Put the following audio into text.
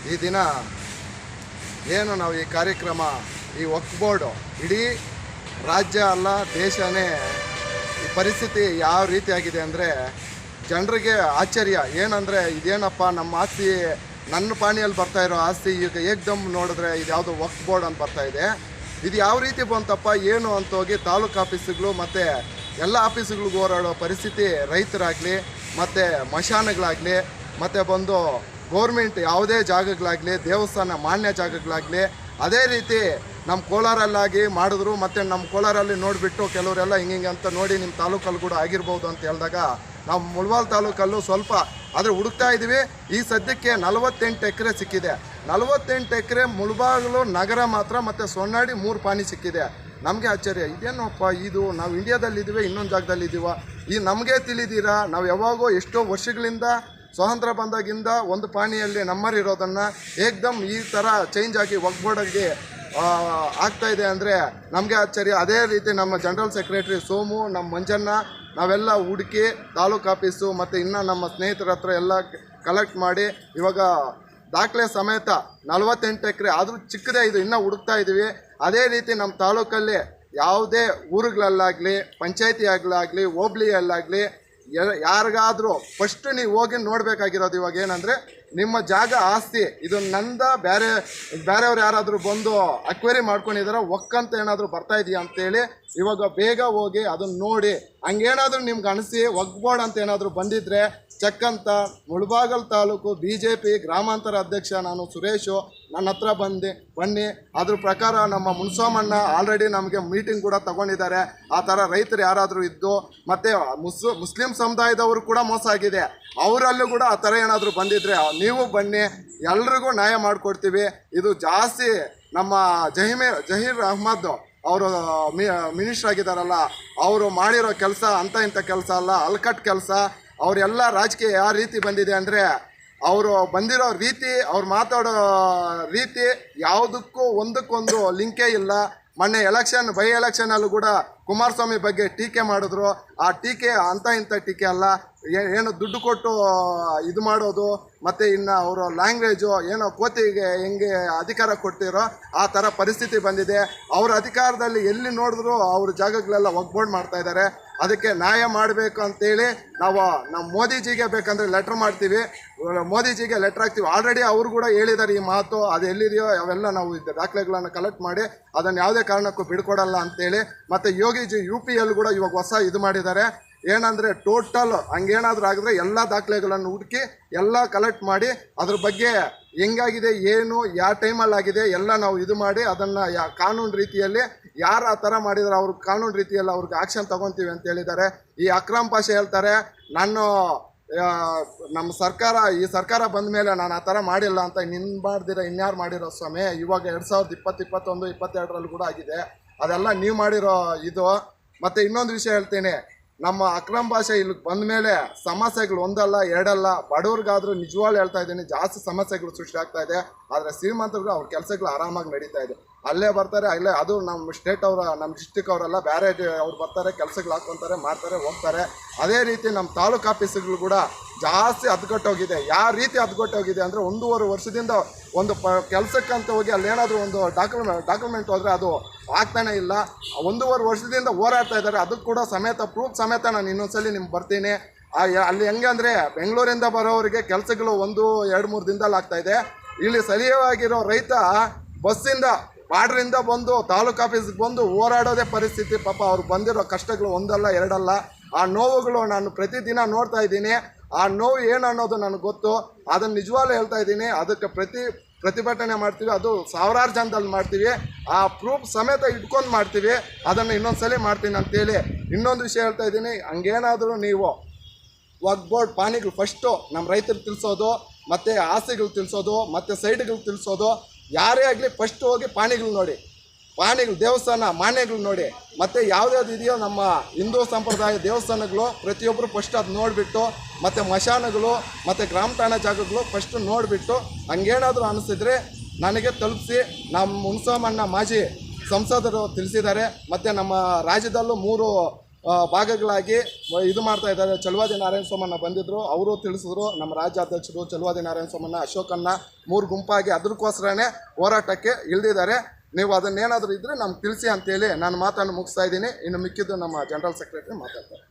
ಈ ದಿನ ಏನು ನಾವು ಈ ಕಾರ್ಯಕ್ರಮ, ಈ ವಕ್ಫ್ ಬೋರ್ಡು ಇಡೀ ರಾಜ್ಯ ಅಲ್ಲ ದೇಶನೇ ಈ ಪರಿಸ್ಥಿತಿ ಯಾವ ರೀತಿಯಾಗಿದೆ ಅಂದರೆ ಜನರಿಗೆ ಆಶ್ಚರ್ಯ. ಏನಂದರೆ ಇದೇನಪ್ಪ ನಮ್ಮ ಆಸ್ತಿ, ನನ್ನ ಪಾಣಿಯಲ್ಲಿ ಬರ್ತಾ ಇರೋ ಆಸ್ತಿ ಈಗ ಏಕ್ದಮ್ ನೋಡಿದ್ರೆ ಇದು ಯಾವುದೋ ವಕ್ಫ್ ಬೋರ್ಡ್ ಅಂತ ಬರ್ತಾ ಇದೆ. ಇದು ಯಾವ ರೀತಿ ಬಂತಪ್ಪ ಏನು ಅಂತ ಹೋಗಿ ತಾಲೂಕು ಆಫೀಸುಗಳು ಮತ್ತು ಎಲ್ಲ ಆಫೀಸುಗಳಿಗೂ ಹೋರಾಡೋ ಪರಿಸ್ಥಿತಿ ರೈತರಾಗಲಿ ಮತ್ತು ಮಶಾನಗಳಾಗಲಿ ಮತ್ತು ಬಂದು ಗೌರ್ಮೆಂಟ್ ಯಾವುದೇ ಜಾಗಗಳಾಗಲಿ, ದೇವಸ್ಥಾನ ಮಾನ್ಯ ಜಾಗಗಳಾಗಲಿ ಅದೇ ರೀತಿ ನಮ್ಮ ಕೋಲಾರಲ್ಲಾಗಿ ಮಾಡಿದ್ರು. ಮತ್ತು ನಮ್ಮ ಕೋಲಾರಲ್ಲಿ ನೋಡಿಬಿಟ್ಟು ಕೆಲವರೆಲ್ಲ ಹಿಂಗೆ ಅಂತ ನೋಡಿ ನಿಮ್ಮ ತಾಲೂಕಲ್ಲಿ ಕೂಡ ಆಗಿರ್ಬೋದು ಅಂತ ಹೇಳಿದಾಗ ನಾವು ಮುಳಬಾಲ್ ತಾಲೂಕಲ್ಲೂ ಸ್ವಲ್ಪ ಆದರೆ ಹುಡುಕ್ತಾ ಇದ್ದೀವಿ. ಈ ಸದ್ಯಕ್ಕೆ 48 ಎಕರೆ ಸಿಕ್ಕಿದೆ. 48 ಎಕರೆ ಮುಳಬಾಗಿಲು ನಗರ ಮಾತ್ರ ಮತ್ತು ಸೊನ್ನಾಡಿ 3 ಪಾನಿ ಸಿಕ್ಕಿದೆ. ನಮಗೆ ಆಶ್ಚರ್ಯ, ಇದೇನಪ್ಪ ಇದು, ನಾವು ಇಂಡಿಯಾದಲ್ಲಿದ್ದೀವಿ ಇನ್ನೊಂದು ಜಾಗದಲ್ಲಿದ್ದೀವ? ಈ ನಮಗೆ ತಿಳಿದೀರಾ? ನಾವು ಯಾವಾಗೋ ಎಷ್ಟೋ ವರ್ಷಗಳಿಂದ ಸ್ವಾತಂತ್ರ್ಯ ಬಂದಾಗಿಂದ ಒಂದು ಪಾನಿಯಲ್ಲಿ ನಮ್ಮರಿರೋದನ್ನು ಏಕ್ದಮ್ ಈ ಥರ ಚೇಂಜ್ ಆಗಿ ವಕ್ಫ್ ಬೋರ್ಡಾಗಿ ಆಗ್ತಾಯಿದೆ ಅಂದರೆ ನಮಗೆ ಆಶ್ಚರ್ಯ. ಅದೇ ರೀತಿ ನಮ್ಮ ಜನರಲ್ ಸೆಕ್ರೆಟರಿ ಸೋಮು, ನಮ್ಮ ಮಂಜಣ್ಣ, ನಾವೆಲ್ಲ ಹುಡುಕಿ ತಾಲೂಕು ಆಫೀಸು ಮತ್ತು ಇನ್ನು ನಮ್ಮ ಸ್ನೇಹಿತರ ಹತ್ರ ಎಲ್ಲ ಕಲೆಕ್ಟ್ ಮಾಡಿ ಇವಾಗ ದಾಖಲೆ ಸಮೇತ 48 ಎಕರೆ ಆದರೂ ಚಿಕ್ಕದೇ ಇದು, ಇನ್ನೂ ಹುಡುಕ್ತಾ ಇದ್ದೀವಿ. ಅದೇ ರೀತಿ ನಮ್ಮ ತಾಲೂಕಲ್ಲಿ ಯಾವುದೇ ಊರುಗಳಲ್ಲಾಗಲಿ, ಪಂಚಾಯತಿಯಾಗಲಾಗಲಿ, ಹೋಬ್ಳಿಯಲ್ಲಾಗಲಿ ಯಾರಿಗಾದರೂ ಫಸ್ಟು ನೀವು ಹೋಗಿ ನೋಡಬೇಕಾಗಿರೋದು ಇವಾಗ ಏನಂದರೆ ನಿಮ್ಮ ಜಾಗ ಆಸ್ತಿ ಇದು ನಂದ, ಬೇರೆಯವ್ರು ಯಾರಾದರೂ ಬಂದು ಅಕ್ವೈರಿ ಮಾಡ್ಕೊಂಡಿದ್ದಾರೆ, ಒಕ್ಕಂತ ಏನಾದರೂ ಬರ್ತಾ ಇದೆಯಾ ಅಂತೇಳಿ ಇವಾಗ ಬೇಗ ಹೋಗಿ ಅದನ್ನು ನೋಡಿ, ಹಂಗೇನಾದರೂ ನಿಮ್ಗೆ ಅನಿಸಿ ವಕ್ಫ್ ಬೋರ್ಡ್ ಅಂತ ಏನಾದರೂ ಬಂದಿದ್ದರೆ ಚೆಕ್ ಅಂತ ಮುಳಬಾಗಲ್ ತಾಲೂಕು BJP ಗ್ರಾಮಾಂತರ ಅಧ್ಯಕ್ಷ ನಾನು ಸುರೇಶು ನನ್ನ ಹತ್ರ ಬನ್ನಿ. ಅದ್ರ ಪ್ರಕಾರ ನಮ್ಮ ಮುನ್ಸೋಮಣ್ಣ ಆಲ್ರೆಡಿ ನಮಗೆ ಮೀಟಿಂಗ್ ಕೂಡ ತಗೊಂಡಿದ್ದಾರೆ. ಆ ಥರ ರೈತರು ಯಾರಾದರೂ ಇದ್ದು ಮತ್ತು ಮುಸ್ಲಿಂ ಸಮುದಾಯದವರು ಕೂಡ ಮೋಸ ಆಗಿದೆ, ಅವರಲ್ಲೂ ಕೂಡ ಆ ಥರ ಏನಾದರೂ ಬಂದಿದ್ದರೆ ನೀವು ಬನ್ನಿ, ಎಲ್ರಿಗೂ ನ್ಯಾಯ ಮಾಡಿಕೊಡ್ತೀವಿ. ಇದು ಜಾಸ್ತಿ ನಮ್ಮ ಜಹೀರ್ ಅಹ್ಮದ್ ಅವರು ಮಿನಿಸ್ಟರ್ ಆಗಿದ್ದಾರಲ್ಲ, ಅವರು ಮಾಡಿರೋ ಕೆಲಸ ಅಂಥ ಇಂಥ ಕೆಲಸ ಅಲ್ಲ, ಅಲ್ಕಟ್ ಕೆಲಸ. ಅವರೆಲ್ಲ ರಾಜಕೀಯ ಯಾವ ರೀತಿ ಬಂದಿದೆ ಅಂದರೆ ಅವರು ಬಂದಿರೋ ರೀತಿ, ಅವ್ರು ಮಾತಾಡೋ ರೀತಿ ಯಾವುದಕ್ಕೂ ಒಂದಕ್ಕೊಂದು ಲಿಂಕೇ ಇಲ್ಲ. ಮೊನ್ನೆ ಬೈ ಎಲೆಕ್ಷನಲ್ಲೂ ಕೂಡ ಕುಮಾರಸ್ವಾಮಿ ಬಗ್ಗೆ ಟೀಕೆ ಮಾಡಿದ್ರು. ಆ ಟೀಕೆ ಅಂಥ ಇಂಥ ಟೀಕೆ ಅಲ್ಲ, ಏನು ದುಡ್ಡು ಕೊಟ್ಟು ಇದು ಮಾಡೋದು ಮತ್ತು ಇನ್ನು ಅವರ ಲ್ಯಾಂಗ್ವೇಜು ಏನೋ ಕೋತಿಗೆ ಹೆಂಗೆ ಅಧಿಕಾರ ಕೊಡ್ತಿರೋ ಆ ಥರ ಪರಿಸ್ಥಿತಿ ಬಂದಿದೆ. ಅವ್ರ ಅಧಿಕಾರದಲ್ಲಿ ಎಲ್ಲಿ ನೋಡಿದ್ರು ಅವ್ರ ಜಾಗಗಳೆಲ್ಲ ವಕ್ಫ್ ಬೋರ್ಡ್ ಮಾಡ್ತಾಯಿದ್ದಾರೆ. ಅದಕ್ಕೆ ನ್ಯಾಯ ಮಾಡಬೇಕು ಅಂತೇಳಿ ನಾವು ನಮ್ಮ ಮೋದಿಜಿಗೆ ಬೇಕಂದರೆ ಲೆಟ್ರ್ ಮಾಡ್ತೀವಿ, ಮೋದಿಜಿಗೆ ಲೆಟ್ರ್ ಹಾಕ್ತೀವಿ. ಆಲ್ರೆಡಿ ಅವರು ಕೂಡ ಹೇಳಿದ್ದಾರೆ ಈ ಮಾತು, ಅದು ಎಲ್ಲಿದೆಯೋ ಅವೆಲ್ಲ ನಾವು ದಾಖಲೆಗಳನ್ನು ಕಲೆಕ್ಟ್ ಮಾಡಿ ಅದನ್ನು ಯಾವುದೇ ಕಾರಣಕ್ಕೂ ಬಿಡ್ಕೊಡಲ್ಲ ಅಂತೇಳಿ. ಮತ್ತು ಯೋಗಿಜಿ UPಯಲ್ಲಿ ಕೂಡ ಇವಾಗ ಹೊಸ ಇದು ಮಾಡಿದ್ದಾರೆ, ಏನಂದರೆ ಟೋಟಲ್ ಹಂಗೇನಾದರೂ ಆಗಿದ್ರೆ ಎಲ್ಲ ದಾಖಲೆಗಳನ್ನು ಹುಡುಕಿ ಎಲ್ಲ ಕಲೆಕ್ಟ್ ಮಾಡಿ ಅದ್ರ ಬಗ್ಗೆ ಹೆಂಗಾಗಿದೆ, ಏನು ಯಾವ ಟೈಮಲ್ಲಾಗಿದೆ ಎಲ್ಲ ನಾವು ಇದು ಮಾಡಿ ಅದನ್ನು ಕಾನೂನು ರೀತಿಯಲ್ಲಿ ಯಾರು ಆ ಥರ ಮಾಡಿದರೆ ಅವ್ರ ಕಾನೂನು ರೀತಿಯಲ್ಲಿ ಅವ್ರಿಗೆ ಆ್ಯಕ್ಷನ್ ತೊಗೊತೀವಿ ಅಂತ ಹೇಳಿದ್ದಾರೆ. ಈ ಅಕ್ರಮ್ ಪಾಷಾ ಹೇಳ್ತಾರೆ, ನಮ್ಮ ಈ ಸರ್ಕಾರ ಬಂದ ಮೇಲೆ ನಾನು ಆ ಥರ ಮಾಡಿಲ್ಲ ಅಂತ. ಮಾಡ್ದಿರ ಇನ್ಯಾರು ಮಾಡಿರೋ ಸ್ವಾಮಿ? ಇವಾಗ 2020, 21, 22ರಲ್ಲಿ ಕೂಡ ಆಗಿದೆ. ಅದೆಲ್ಲ ನೀವು ಮಾಡಿರೋ ಇದು. ಮತ್ತು ಇನ್ನೊಂದು ವಿಷಯ ಹೇಳ್ತೀನಿ, ನಮ್ಮ ಅಕ್ರಮ್ ಪಾಷಾ ಇಲ್ಲಿಗೆ ಬಂದ ಮೇಲೆ ಸಮಸ್ಯೆಗಳು ಒಂದಲ್ಲ ಎರಡಲ್ಲ, ಬಡವ್ರಿಗಾದರೂ ನಿಜವಾಗ್ಲೂ ಹೇಳ್ತಾ ಇದ್ದೀನಿ ಜಾಸ್ತಿ ಸಮಸ್ಯೆಗಳು ಸೃಷ್ಟಿ ಆಗ್ತಾ ಇದೆ. ಆದರೆ ಶ್ರೀಮಂತರು ಅವ್ರ ಕೆಲಸಗಳು ಆರಾಮಾಗಿ ನಡೀತಾ ಇದೆ. ಅಲ್ಲೇ ಬರ್ತಾರೆ, ಅಲ್ಲೇ ಅದು ನಮ್ಮ ಸ್ಟೇಟ್ ನಮ್ಮ ಡಿಸ್ಟಿಕ್ ಅವರೆಲ್ಲ ಬೇರೆ ಅವ್ರು ಬರ್ತಾರೆ, ಕೆಲಸಗಳು ಹಾಕ್ಕೊತಾರೆ, ಮಾಡ್ತಾರೆ, ಹೋಗ್ತಾರೆ. ಅದೇ ರೀತಿ ನಮ್ಮ ತಾಲೂಕು ಆಫೀಸುಗಳು ಕೂಡ ಜಾಸ್ತಿ ಹದ್ಗೊಟ್ಟೋಗಿದೆ. ಯಾವ ರೀತಿ ಹದ್ಗೊಟ್ಟೋಗಿದೆ ಅಂದರೆ 1.5 ವರ್ಷದಿಂದ ಒಂದು ಕೆಲಸಕ್ಕಂತ ಹೋಗಿ ಅಲ್ಲೇನಾದರೂ ಒಂದು ಡಾಕ್ಯುಮೆಂಟ್ ಹೋದರೆ ಅದು ಆಗ್ತಾನೆ ಇಲ್ಲ. 1.5 ವರ್ಷದಿಂದ ಹೋರಾಡ್ತಾ ಇದ್ದಾರೆ. ಅದಕ್ಕೆ ಕೂಡ ಪ್ರೂಫ್ ಸಮೇತ ನಾನು ಇನ್ನೊಂದ್ಸಲಿ ನಿಮ್ಗೆ ಬರ್ತೀನಿ. ಅಲ್ಲಿ ಹೆಂಗೆ ಅಂದರೆ ಬೆಂಗಳೂರಿಂದ ಬರೋರಿಗೆ ಕೆಲಸಗಳು 1-2-3 ದಿನದಲ್ಲಿ ಆಗ್ತಾಯಿದೆ. ಇಲ್ಲಿ ಸ್ಥಳೀಯವಾಗಿರೋ ರೈತ ಬಸ್ಸಿಂದ ಬಾರ್ಡ್ರಿಂದ ಬಂದು ತಾಲೂಕು ಆಫೀಸ್ಗೆ ಬಂದು ಹೋರಾಡೋದೇ ಪರಿಸ್ಥಿತಿ. ಪಾಪ ಅವ್ರು ಬಂದಿರೋ ಕಷ್ಟಗಳು ಒಂದಲ್ಲ ಎರಡಲ್ಲ. ಆ ನೋವುಗಳು ನಾನು ಪ್ರತಿದಿನ ನೋಡ್ತಾ ಇದ್ದೀನಿ. ಆ ನೋವು ಏನು ಅನ್ನೋದು ನನಗೆ ಗೊತ್ತು. ಅದನ್ನು ನಿಜವಾಗ್ಲೂ ಹೇಳ್ತಾ ಇದ್ದೀನಿ. ಅದಕ್ಕೆ ಪ್ರತಿಭಟನೆ ಮಾಡ್ತೀವಿ, ಅದು ಸಾವಿರಾರು ಜನದಲ್ಲಿ ಮಾಡ್ತೀವಿ. ಆ ಪ್ರೂಫ್ ಸಮೇತ ಇಟ್ಕೊಂಡು ಮಾಡ್ತೀವಿ. ಅದನ್ನು ಇನ್ನೊಂದು ಮಾಡ್ತೀನಿ ಅಂತೇಳಿ ಇನ್ನೊಂದು ವಿಷಯ ಹೇಳ್ತಾ ಇದ್ದೀನಿ. ಹಂಗೇನಾದರೂ ನೀವು ವಕ್ಫ್ ಬೋರ್ಡ್ ಪಾನಿಗಳು ಫಸ್ಟು ನಮ್ಮ ರೈತರು ತಿಳಿಸೋದು, ಮತ್ತು ಆಸ್ತಿಗಳು ತಿಳಿಸೋದು, ಮತ್ತು ಸೈಟ್ಗಳು ತಿಳಿಸೋದು. ಯಾರೇ ಆಗಲಿ ಫಸ್ಟ್ ಹೋಗಿ ಪಾನಿಗಳು ನೋಡಿ, ಪಾನಿಗಳು ದೇವಸ್ಥಾನ ಮಾನ್ಯಗಳು ನೋಡಿ, ಮತ್ತು ಯಾವ್ದ್ಯಾವ್ದು ಇದೆಯೋ ನಮ್ಮ ಹಿಂದೂ ಸಂಪ್ರದಾಯ ದೇವಸ್ಥಾನಗಳು ಪ್ರತಿಯೊಬ್ಬರು ಫಸ್ಟ್ ಅದು ನೋಡಿಬಿಟ್ಟು, ಮತ್ತು ಮಶಾನಗಳು ಮತ್ತು ಗ್ರಾಮ ಠಾಣಾ ಜಾಗಗಳು ಫಸ್ಟ್ ನೋಡಿಬಿಟ್ಟು ಹಂಗೇನಾದರೂ ಅನಿಸಿದ್ರೆ ನನಗೆ ತಲುಪಿಸಿ. ನಮ್ಮ ಮುನ್ಸೋಮಣ್ಣ ಮಾಜಿ ಸಂಸದರು ತಿಳಿಸಿದ್ದಾರೆ. ಮತ್ತು ನಮ್ಮ ರಾಜ್ಯದಲ್ಲೂ 3 ಭಾಗಗಳಾಗಿ ಇದು ಮಾಡ್ತಾ ಇದ್ದಾರೆ. ಚಲುವಾದಿ ನಾರಾಯಣ ಸೋಮಣ್ಣ ಬಂದಿದ್ದರು, ಅವರು ತಿಳಿಸಿದ್ರು ನಮ್ಮ ರಾಜ್ಯಾಧ್ಯಕ್ಷರು ಚಲುವಾದಿ ನಾರಾಯಣ ಸೋಮಣ್ಣ ಅಶೋಕಣ್ಣ 3 ಗುಂಪಾಗಿ ಅದಕ್ಕೋಸ್ಕರನೇ ಹೋರಾಟಕ್ಕೆ ಇಳಿದಿದ್ದಾರೆ. ನೀವು ಅದನ್ನೇನಾದರೂ ಇದ್ದರೆ ನಮ್ಗೆ ತಿಳಿಸಿ ಅಂತೇಳಿ ನಾನು ಮಾತನ್ನು ಮುಗಿಸ್ತಾ ಇದ್ದೀನಿ. ಇನ್ನು ಮಿಕ್ಕಿದ್ದು ನಮ್ಮ ಜನರಲ್ ಸೆಕ್ರೆಟರಿ ಮಾತಾಡ್ತಾರೆ.